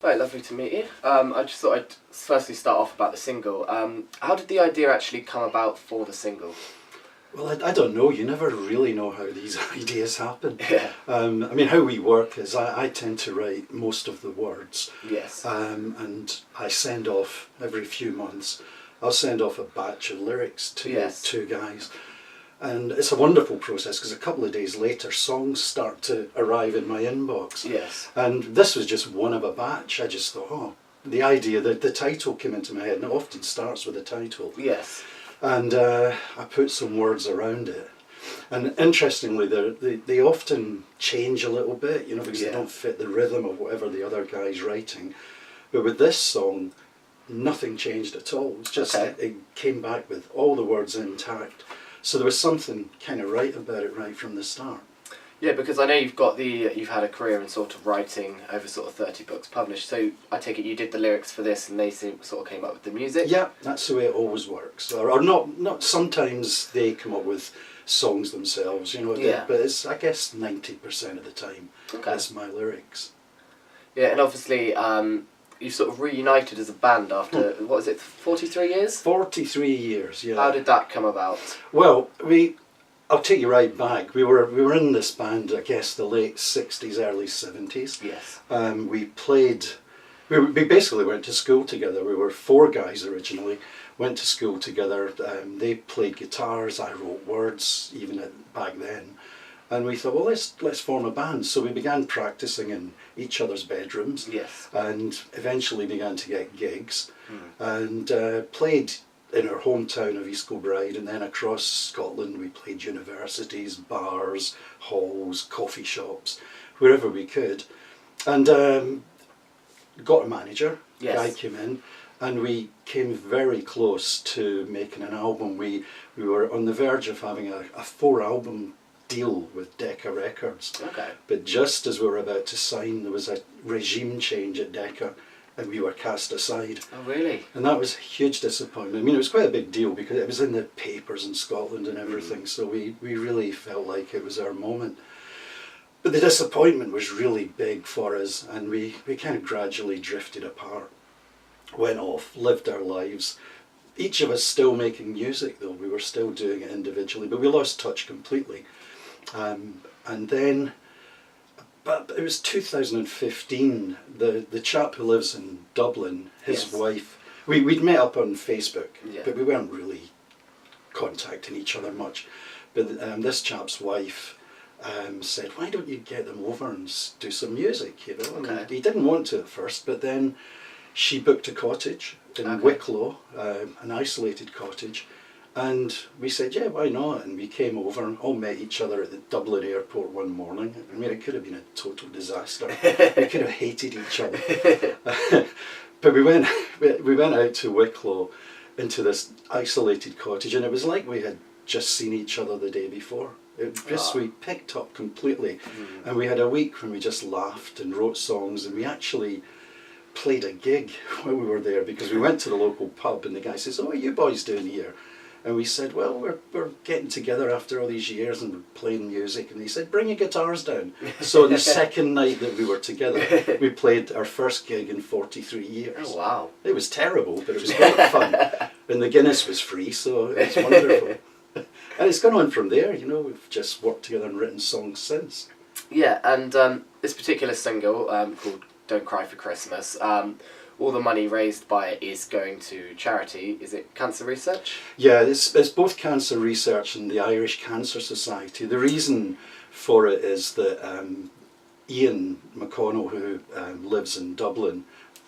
Very lovely to meet you. I just thought I'd firstly start off about the single. How did the idea actually come about for the single? Well, I don't know. You never really know how these ideas happen. Yeah. I mean, how we work is I tend to write most of the words. Yes. And I send off every few months. I'll send off a batch of lyrics to Yes. two guys. And it's a wonderful process because a couple of days later, songs start to arrive in my inbox. Yes. And this was just one of a batch. I just thought, oh, the idea that the title came into my head, and it often starts with a title. Yes. And I put some words around it. And interestingly, they often change a little bit, because they don't fit the rhythm of whatever the other guy's writing. But with this song, nothing changed at all. It's just it came back with all the words intact. So there was something kind of right about it right from the start. Yeah, because I know you've had a career in sort of writing over sort of 30 books published. So I take it you did the lyrics for this, and they sort of came up with the music. Yeah, that's the way it always works. Or not. Sometimes they come up with songs themselves, Yeah. But it's, I guess, 90% of the time that's my lyrics. Yeah, and obviously you sort of reunited as a band after, what is it, 43 years? 43 years, yeah. How did that come about? Well, I'll take you right back. We were in this band, I guess, the late 60s, early 70s. Yes. We basically went to school together. We were four guys originally, went to school together. They played guitars, I wrote words, even back then. And we thought, well, let's form a band. So we began practicing in each other's bedrooms. Yes. And eventually began to get gigs. And played in our hometown of East Kilbride, and then across Scotland we played universities, bars, halls, coffee shops, wherever we could. And got a manager. Yes. Guy came in, and we came very close to making an album. We were on the verge of having a 4-album deal with Decca Records. Okay. But just as we were about to sign, there was a regime change at Decca, and we were cast aside. Oh, really? And that was a huge disappointment. I mean, it was quite a big deal because it was in the papers in Scotland and everything, so we really felt like it was our moment. But the disappointment was really big for us, and we kind of gradually drifted apart. Went off, lived our lives. Each of us still making music though, we were still doing it individually, but we lost touch completely. And then, but it was 2015, the chap who lives in Dublin, his wife, we'd met up on Facebook, but we weren't really contacting each other much. But this chap's wife said, why don't you get them over and do some music, And he didn't want to at first, but then she booked a cottage in Wicklow, an isolated cottage, and we said, yeah, why not? And we came over and all met each other at the Dublin airport one morning. I mean, it could have been a total disaster. We could have hated each other. But we went out to Wicklow into this isolated cottage, and it was like we had just seen each other the day before. We picked up completely, and we had a week when we just laughed and wrote songs, and we actually played a gig when we were there, because we went to the local pub and the guy says, oh, what are you boys doing here? And we said, well, we're getting together after all these years and we're playing music. And he said, bring your guitars down. So the second night that we were together, we played our first gig in 43 years. Oh, wow. It was terrible, but it was great fun. And the Guinness was free, so it's wonderful. And it's gone on from there, we've just worked together and written songs since. Yeah, and this particular single called Don't Cry for Christmas, all the money raised by it is going to charity. Is it cancer research? Yeah, it's both cancer research and the Irish Cancer Society. The reason for it is that Ian McConnell, who lives in Dublin,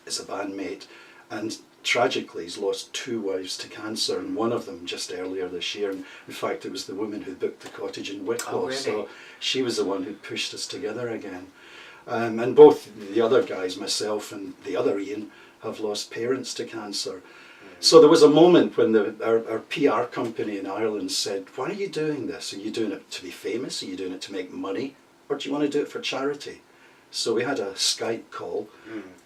is a bandmate, and tragically he's lost 2 wives to cancer, and one of them just earlier this year. And in fact, it was the woman who booked the cottage in Wicklow. Oh, really? So she was the one who pushed us together again. And both the other guys, myself and the other Ian, have lost parents to cancer. So there was a moment when our PR company in Ireland said, why are you doing this? Are you doing it to be famous? Are you doing it to make money? Or do you want to do it for charity? So we had a Skype call,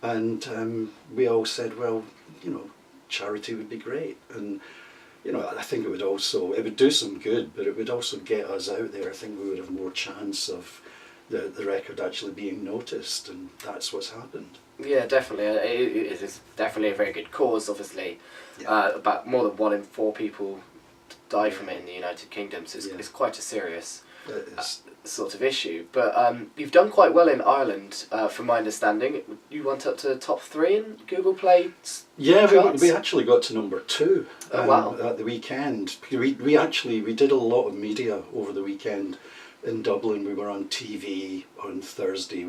and we all said, well, charity would be great. And I think it would do some good, but it would also get us out there. I think we would have more chance of the record actually being noticed, and that's what's happened. Yeah, definitely. It is definitely a very good cause, obviously. Yeah. About more than 1 in 4 people die from it in the United Kingdom, so it's quite a serious sort of issue. But you've done quite well in Ireland, from my understanding. You went up to top 3 in Google Play charts? We actually got to number 2 wow. at the weekend. We did a lot of media over the weekend in Dublin. We were on TV on Thursday.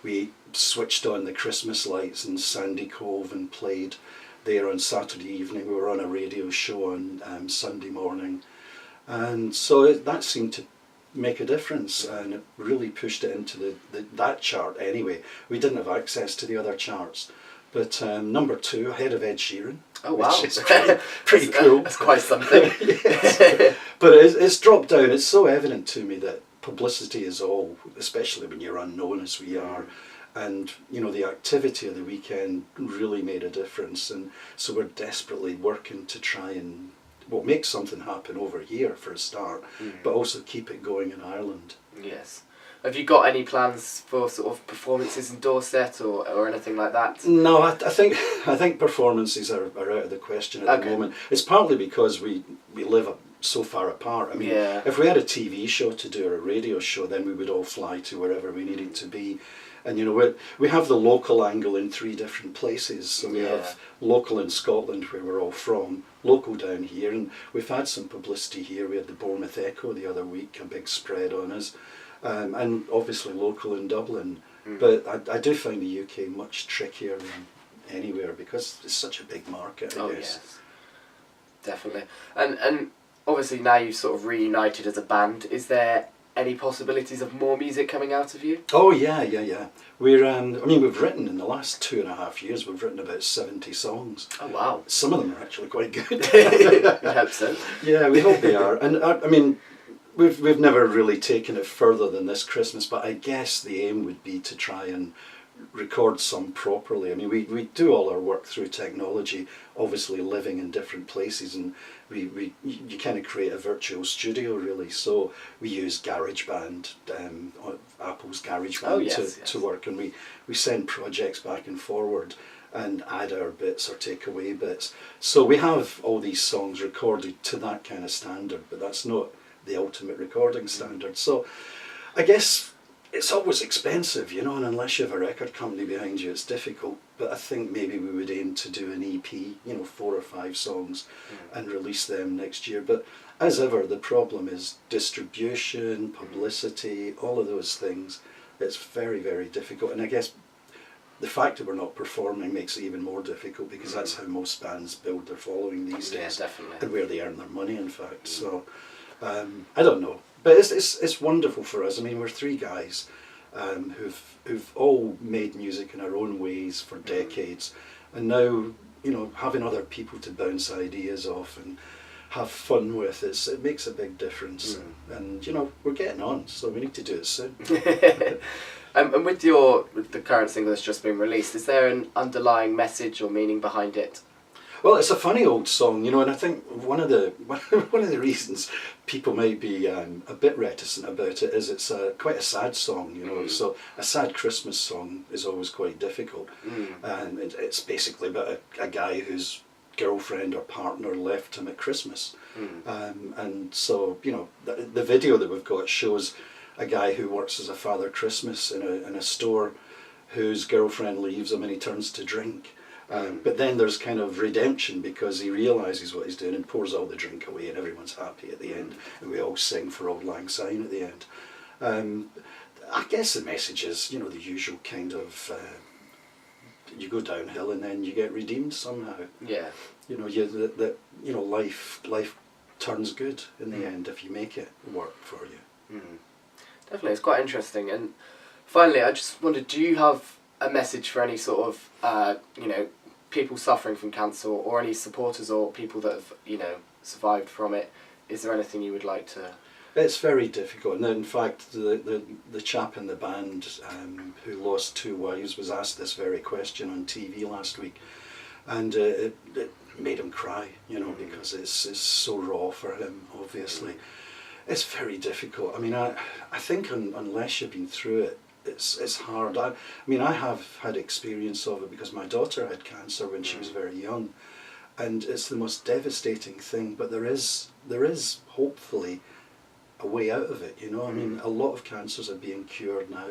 We switched on the Christmas lights in Sandy Cove and played there on Saturday evening. We were on a radio show on Sunday morning, and so that seemed to make a difference, and it really pushed it into that chart. Anyway, we didn't have access to the other charts, but number 2 ahead of Ed Sheeran. Oh wow, which is pretty cool. That's quite something. Yes. But it's dropped down. It's so evident to me that publicity is all, especially when you're unknown as we are. And, you know, the activity of the weekend really made a difference. And so we're desperately working to try and, make something happen over here for a start, but also keep it going in Ireland. Yes. Have you got any plans for sort of performances in Dorset or anything like that? No, I think performances are out of the question at the moment. It's partly because we live so far apart. I mean, if we had a TV show to do or a radio show, then we would all fly to wherever we needed to be. And, you know, we have the local angle in 3 different places. So we have local in Scotland, where we're all from, local down here, and we've had some publicity here. We had the Bournemouth Echo the other week, a big spread on us, and obviously local in Dublin. But I do find the UK much trickier than anywhere because it's such a big market, I guess. Yes, definitely. And obviously now you've sort of reunited as a band. Is there any possibilities of more music coming out of you? Oh yeah. We've written in the last 2.5 years. We've written about 70 songs. Oh wow! Some of them are actually quite good. I hope so. Yeah, we hope they are. And I mean, we've never really taken it further than this Christmas. But I guess the aim would be to try and record some properly. I mean, we do all our work through technology, obviously living in different places, and you kind of create a virtual studio really. So we use GarageBand, Apple's GarageBand to work, and we send projects back and forward and add our bits or take away bits. So we have all these songs recorded to that kind of standard, but that's not the ultimate recording standard. So I guess it's always expensive, you know, and unless you have a record company behind you, it's difficult. But I think maybe we would aim to do an EP, you know, 4 or 5 songs and release them next year. But as ever, the problem is distribution, publicity, all of those things. It's very, very difficult. And I guess the fact that we're not performing makes it even more difficult, because that's how most bands build their following these days. Yeah, definitely. And where they earn their money, in fact. So I don't know. But it's wonderful for us. I mean, we're 3 guys who've all made music in our own ways for decades, and now, you know, having other people to bounce ideas off and have fun with, it makes a big difference. And you know, we're getting on, so we need to do it soon. And with the current single that's just been released, is there an underlying message or meaning behind it? Well, it's a funny old song, you know, and I think one of the reasons people might be a bit reticent about it is it's quite a sad song, you know. So a sad Christmas song is always quite difficult, and it's basically about a guy whose girlfriend or partner left him at Christmas, and so, you know, the video that we've got shows a guy who works as a Father Christmas in a store, whose girlfriend leaves him and he turns to drink. But then there's kind of redemption, because he realises what he's doing and pours all the drink away, and everyone's happy at the end, and we all sing for Auld Lang Syne at the end. I guess the message is, you know, the usual kind of you go downhill and then you get redeemed somehow. Yeah. You know, life turns good in the end if you make it work for you. Definitely, it's quite interesting. And finally, I just wondered, do you have a message for any sort of people suffering from cancer, or any supporters or people that have, you know, survived from it? Is there anything you would like to? It's very difficult, and in fact the chap in the band who lost 2 wives was asked this very question on TV last week, and it made him cry, you know, because it's so raw for him, obviously. It's very difficult. I mean, I think unless you've been through it, it's hard. I mean, I have had experience of it because my daughter had cancer when she was very young, and it's the most devastating thing. But there is hopefully a way out of it. You know, I mean, a lot of cancers are being cured now.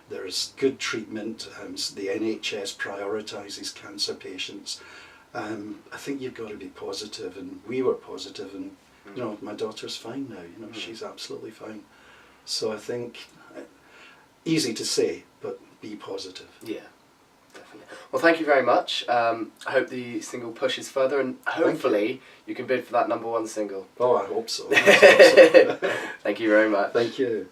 There's good treatment. The NHS prioritises cancer patients. I think you've got to be positive, and we were positive, and you know, my daughter's fine now. You know, she's absolutely fine. So I think, easy to say, but be positive. Yeah, definitely. Well, thank you very much. I hope the single pushes further, and hopefully you can bid for that #1 single. Oh, I hope so. Thank you very much. Thank you.